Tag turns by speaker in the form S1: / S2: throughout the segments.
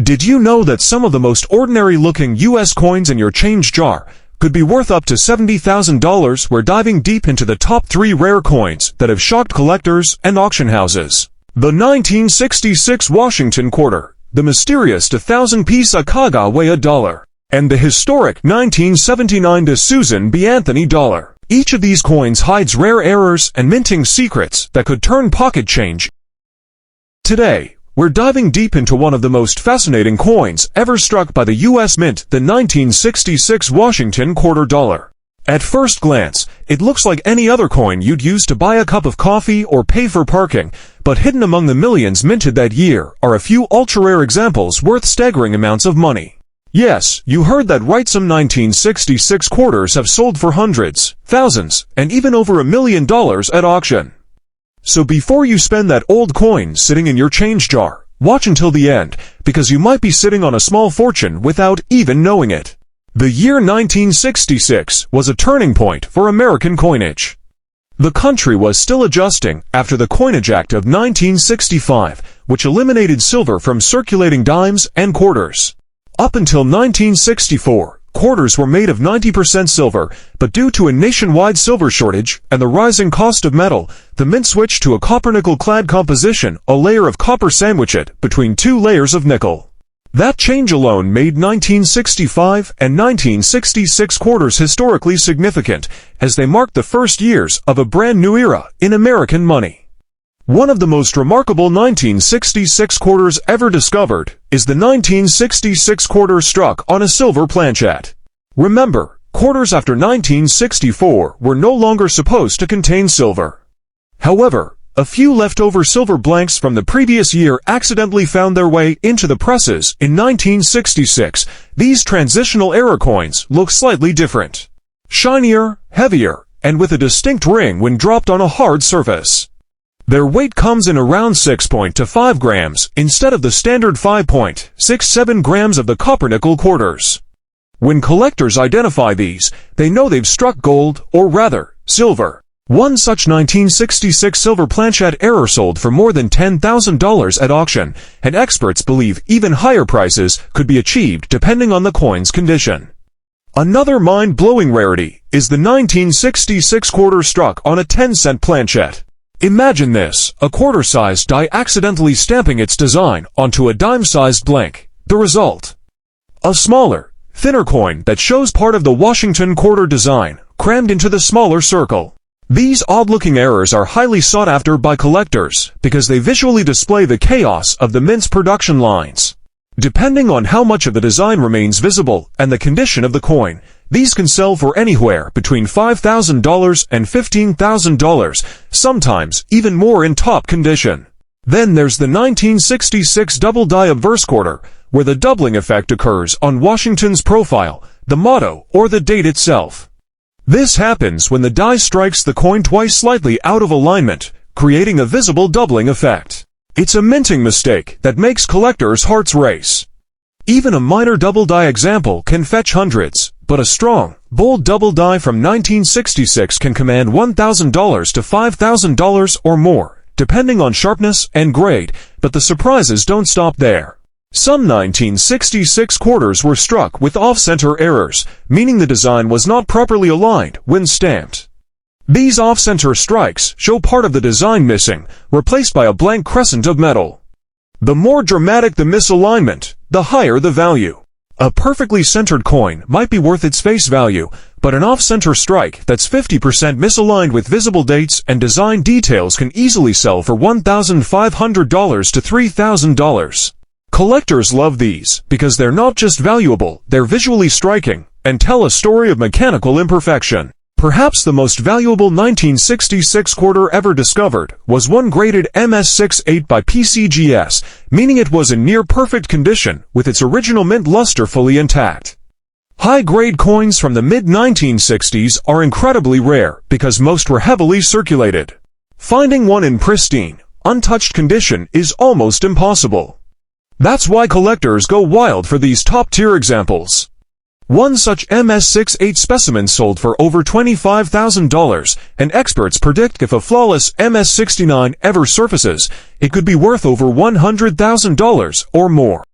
S1: Did you know that some of the most ordinary-looking U.S. coins in your change jar could be worth up to $70,000? We're diving deep into the top 3 rare coins that have shocked collectors and auction houses. The 1966 Washington quarter, the mysterious 2,000-piece Sacagawea dollar, and the historic 1979 Susan B. Anthony dollar. Each of these coins hides rare errors and minting secrets that could turn pocket change. Today, we're diving deep into one of the most fascinating coins ever struck by the U.S. Mint, the 1966 Washington quarter dollar. At first glance, it looks like any other coin you'd use to buy a cup of coffee or pay for parking, but hidden among the millions minted that year are a few ultra-rare examples worth staggering amounts of money. Yes, you heard that right. Some 1966 quarters have sold for hundreds, thousands, and even over $1 million at auction. So before you spend that old coin sitting in your change jar, watch until the end, because you might be sitting on a small fortune without even knowing it. The year 1966 was a turning point for American coinage. The country was still adjusting after the Coinage Act of 1965, which eliminated silver from circulating dimes and quarters. Up until 1964, quarters were made of 90% silver, but due to a nationwide silver shortage and the rising cost of metal, the mint switched to a copper-nickel-clad composition, a layer of copper sandwiched it between 2 layers of nickel. That change alone made 1965 and 1966 quarters historically significant, as they marked the first years of a brand new era in American money. One of the most remarkable 1966 quarters ever discovered is the 1966 quarter struck on a silver planchet. Remember, quarters after 1964 were no longer supposed to contain silver. However, a few leftover silver blanks from the previous year accidentally found their way into the presses in 1966. These transitional era coins look slightly different. Shinier, heavier, and with a distinct ring when dropped on a hard surface. Their weight comes in around 6.25 grams instead of the standard 5.67 grams of the copper-nickel quarters. When collectors identify these, they know they've struck gold, or rather, silver. One such 1966 silver planchet error sold for more than $10,000 at auction, and experts believe even higher prices could be achieved depending on the coin's condition. Another mind-blowing rarity is the 1966 quarter struck on a 10-cent planchet. Imagine this, a quarter-sized die accidentally stamping its design onto a dime-sized blank. The result? A smaller, thinner coin that shows part of the Washington quarter design, crammed into the smaller circle. These odd-looking errors are highly sought after by collectors because they visually display the chaos of the mint's production lines. Depending on how much of the design remains visible and the condition of the coin, these can sell for anywhere between $5,000 and $15,000, sometimes even more in top condition. Then there's the 1966 double die obverse quarter, where the doubling effect occurs on Washington's profile, the motto, or the date itself. This happens when the die strikes the coin twice slightly out of alignment, creating a visible doubling effect. It's a minting mistake that makes collectors' hearts race. Even a minor double die example can fetch hundreds, but a strong, bold double die from 1966 can command $1,000 to $5,000 or more, depending on sharpness and grade, but the surprises don't stop there. Some 1966 quarters were struck with off-center errors, meaning the design was not properly aligned when stamped. These off-center strikes show part of the design missing, replaced by a blank crescent of metal. The more dramatic the misalignment, the higher the value. A perfectly centered coin might be worth its face value, but an off-center strike that's 50% misaligned with visible dates and design details can easily sell for $1,500 to $3,000. Collectors love these because they're not just valuable, they're visually striking and tell a story of mechanical imperfection. Perhaps the most valuable 1966 quarter ever discovered was one graded MS68 by PCGS, meaning it was in near-perfect condition with its original mint luster fully intact. High-grade coins from the mid-1960s are incredibly rare because most were heavily circulated. Finding one in pristine, untouched condition is almost impossible. That's why collectors go wild for these top-tier examples. One such MS68 specimen sold for over $25,000, and experts predict if a flawless MS69 ever surfaces, it could be worth over $100,000 or more.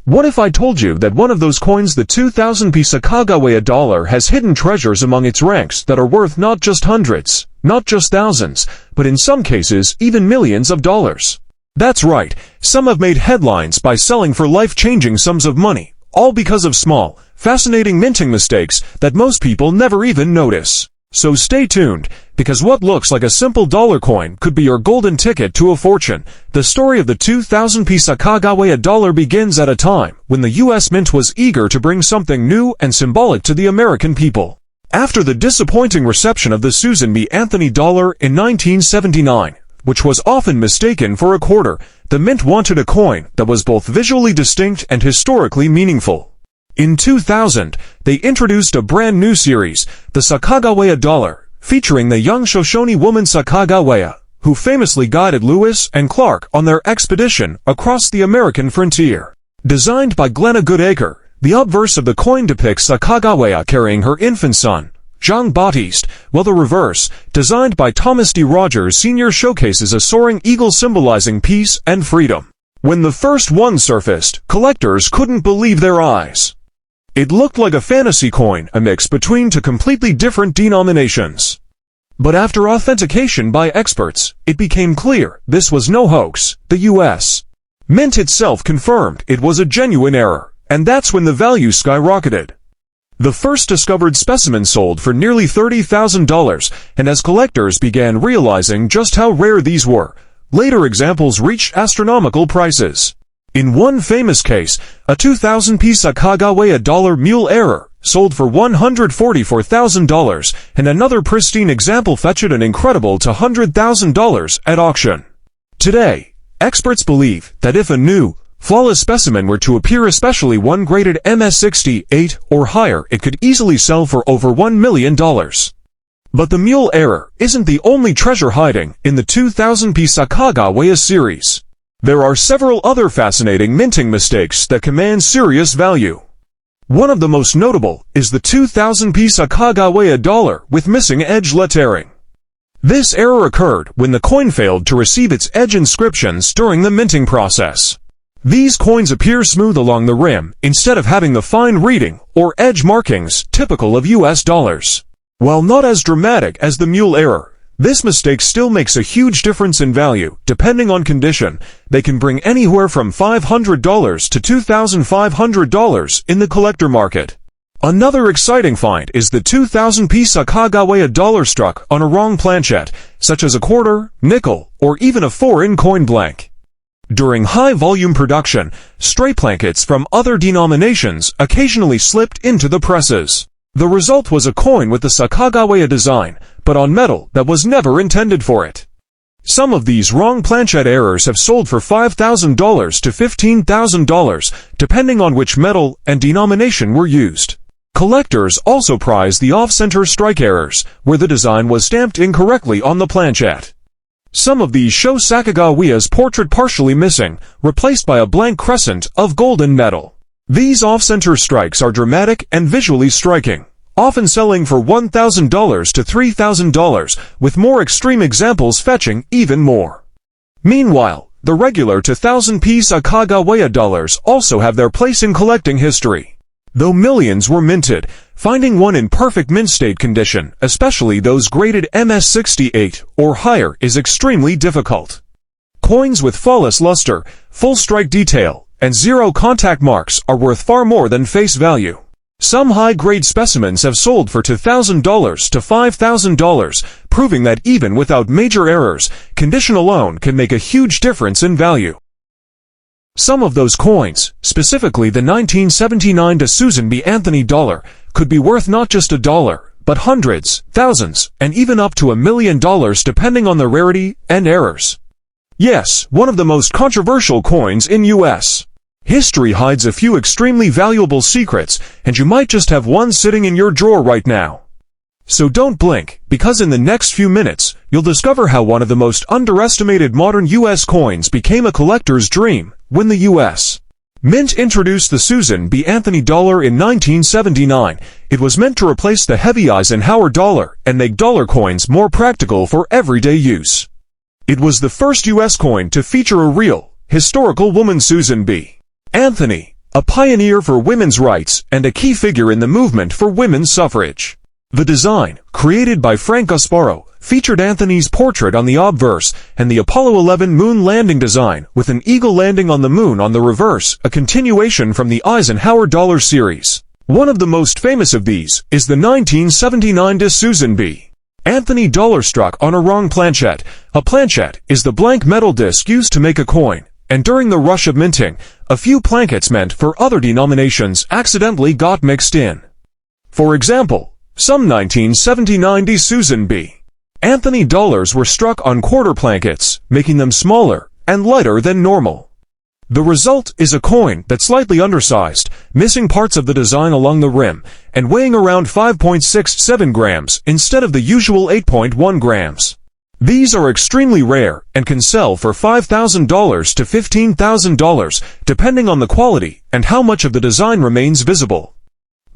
S1: What if I told you that one of those coins, the 2000 Sacagawea Dollar, has hidden treasures among its ranks that are worth not just hundreds, not just thousands, but in some cases even millions of dollars? That's right, some have made headlines by selling for life-changing sums of money, all because of small, fascinating minting mistakes that most people never even notice. So stay tuned, because what looks like a simple dollar coin could be your golden ticket to a fortune. The story of the 2000 Sacagawea Dollar begins at a time when the U.S. Mint was eager to bring something new and symbolic to the American people. After the disappointing reception of the Susan B. Anthony dollar in 1979, which was often mistaken for a quarter, the Mint wanted a coin that was both visually distinct and historically meaningful. In 2000, they introduced a brand new series, the Sacagawea Dollar, featuring the young Shoshone woman Sacagawea, who famously guided Lewis and Clark on their expedition across the American frontier. Designed by Glenna Goodacre, the obverse of the coin depicts Sacagawea carrying her infant son, Jean-Baptiste, while the reverse, designed by Thomas D. Rogers Sr., showcases a soaring eagle symbolizing peace and freedom. When the first one surfaced, collectors couldn't believe their eyes. It looked like a fantasy coin, a mix between two completely different denominations. But after authentication by experts, it became clear this was no hoax. The U.S. Mint itself confirmed it was a genuine error, and that's when the value skyrocketed. The first discovered specimen sold for nearly $30,000, and as collectors began realizing just how rare these were, later examples reached astronomical prices. In one famous case, a 2000 Sacagawea Dollar mule error sold for $144,000, and another pristine example fetched an incredible $200,000 at auction. Today, experts believe that if a new, flawless specimen were to appear, especially one graded MS-68 or higher, it could easily sell for over $1 million. But the mule error isn't the only treasure hiding in the 2000 Sacagawea series. There are several other fascinating minting mistakes that command serious value. One of the most notable is the 2000 Sacagawea Dollar with missing edge lettering. This error occurred when the coin failed to receive its edge inscriptions during the minting process. These coins appear smooth along the rim instead of having the fine reading or edge markings typical of U.S. dollars. While not as dramatic as the mule error, this mistake still makes a huge difference in value. Depending on condition, they can bring anywhere from $500 to $2,500 in the collector market. Another exciting find is the 2000 Sacagawea Dollar struck on a wrong planchette, such as a quarter, nickel, or even a foreign coin blank. During high-volume production, stray plankets from other denominations occasionally slipped into the presses. The result was a coin with the Sacagawea design, but on metal that was never intended for it. Some of these wrong planchette errors have sold for $5,000 to $15,000, depending on which metal and denomination were used. Collectors also prize the off-center strike errors, where the design was stamped incorrectly on the planchette. Some of these show Sacagawea's portrait partially missing, replaced by a blank crescent of golden metal. These off-center strikes are dramatic and visually striking, often selling for $1,000 to $3,000, with more extreme examples fetching even more. Meanwhile, the regular 2000 Sacagawea dollars also have their place in collecting history. Though millions were minted, finding one in perfect mint state condition, especially those graded MS-68 or higher, is extremely difficult. Coins with flawless luster, full strike detail, and zero contact marks are worth far more than face value. Some high-grade specimens have sold for $2,000 to $5,000, proving that even without major errors, condition alone can make a huge difference in value. Some of those coins, specifically the 1979 Susan B. Anthony dollar, could be worth not just $1, but hundreds, thousands, and even up to $1 million depending on the rarity and errors. Yes, one of the most controversial coins in U.S. history hides a few extremely valuable secrets, and you might just have one sitting in your drawer right now. So don't blink, because in the next few minutes, you'll discover how one of the most underestimated modern U.S. coins became a collector's dream when the U.S. Mint introduced the Susan B. Anthony dollar in 1979. It was meant to replace the heavy Eisenhower dollar and make dollar coins more practical for everyday use. It was the first U.S. coin to feature a real, historical woman, Susan B. Anthony, a pioneer for women's rights and a key figure in the movement for women's suffrage. The design, created by Frank Gasparo, featured Anthony's portrait on the obverse and the Apollo 11 moon landing design with an eagle landing on the moon on the reverse, a continuation from the Eisenhower dollar series. One of the most famous of these is the 1979 de Susan B. Anthony dollar struck on a wrong planchette. A planchette is the blank metal disc used to make a coin, and during the rush of minting, a few plankets meant for other denominations accidentally got mixed in. For example, some 1979 de Susan B. Anthony dollars were struck on quarter plankets, making them smaller and lighter than normal. The result is a coin that's slightly undersized, missing parts of the design along the rim, and weighing around 5.67 grams instead of the usual 8.1 grams. These are extremely rare and can sell for $5,000 to $15,000, depending on the quality and how much of the design remains visible.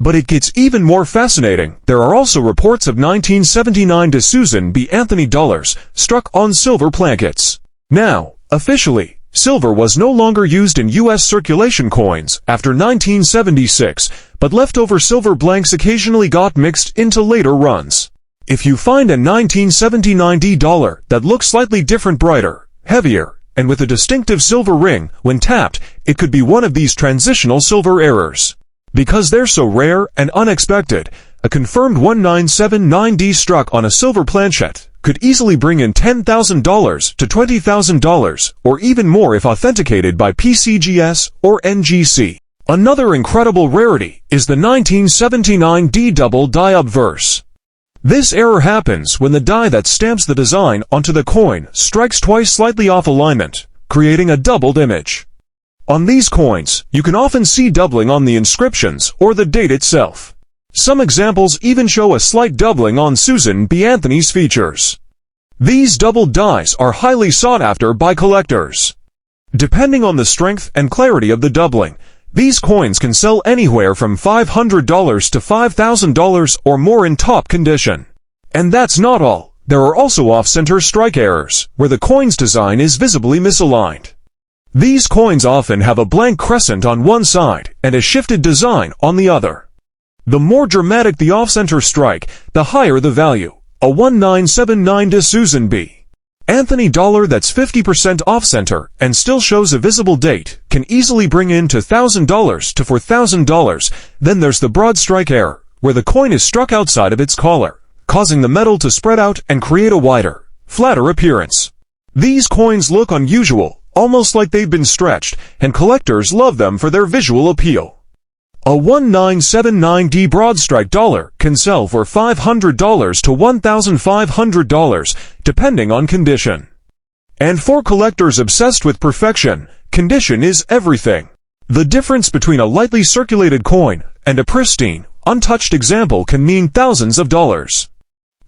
S1: But it gets even more fascinating. There are also reports of 1979 de Susan B. Anthony dollars struck on silver plankets. Now, officially, silver was no longer used in U.S. circulation coins after 1976, but leftover silver blanks occasionally got mixed into later runs. If you find a 1979 D dollar that looks slightly different, brighter, heavier, and with a distinctive silver ring, when tapped, it could be one of these transitional silver errors. Because they're so rare and unexpected, a confirmed 1979D struck on a silver planchette could easily bring in $10,000 to $20,000, or even more if authenticated by PCGS or NGC. Another incredible rarity is the 1979D double die obverse. This error happens when the die that stamps the design onto the coin strikes twice slightly off alignment, creating a doubled image. On these coins, you can often see doubling on the inscriptions or the date itself. Some examples even show a slight doubling on Susan B. Anthony's features. These doubled dies are highly sought after by collectors. Depending on the strength and clarity of the doubling, these coins can sell anywhere from $500 to $5,000 or more in top condition. And that's not all. There are also off-center strike errors, where the coin's design is visibly misaligned. These coins often have a blank crescent on one side and a shifted design on the other. The more dramatic the off-center strike, the higher the value. A 1979 de Susan B. Anthony dollar that's 50% off-center and still shows a visible date can easily bring in $1,000 to $4,000. Then there's the broad strike error, where the coin is struck outside of its collar, causing the metal to spread out and create a wider, flatter appearance. These coins look unusual, almost like they've been stretched, and collectors love them for their visual appeal. A 1979D broad strike dollar can sell for $500 to $1,500, depending on condition. And for collectors obsessed with perfection, condition is everything. The difference between a lightly circulated coin and a pristine, untouched example can mean thousands of dollars.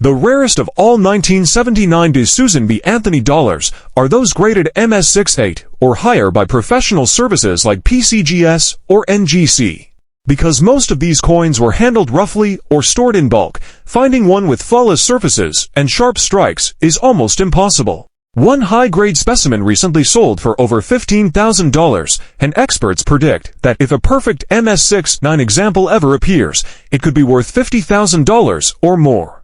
S1: The rarest of all 1979 de Susan B. Anthony dollars are those graded MS68 or higher by professional services like PCGS or NGC. Because most of these coins were handled roughly or stored in bulk, finding one with flawless surfaces and sharp strikes is almost impossible. One high-grade specimen recently sold for over $15,000, and experts predict that if a perfect MS69 example ever appears, it could be worth $50,000 or more.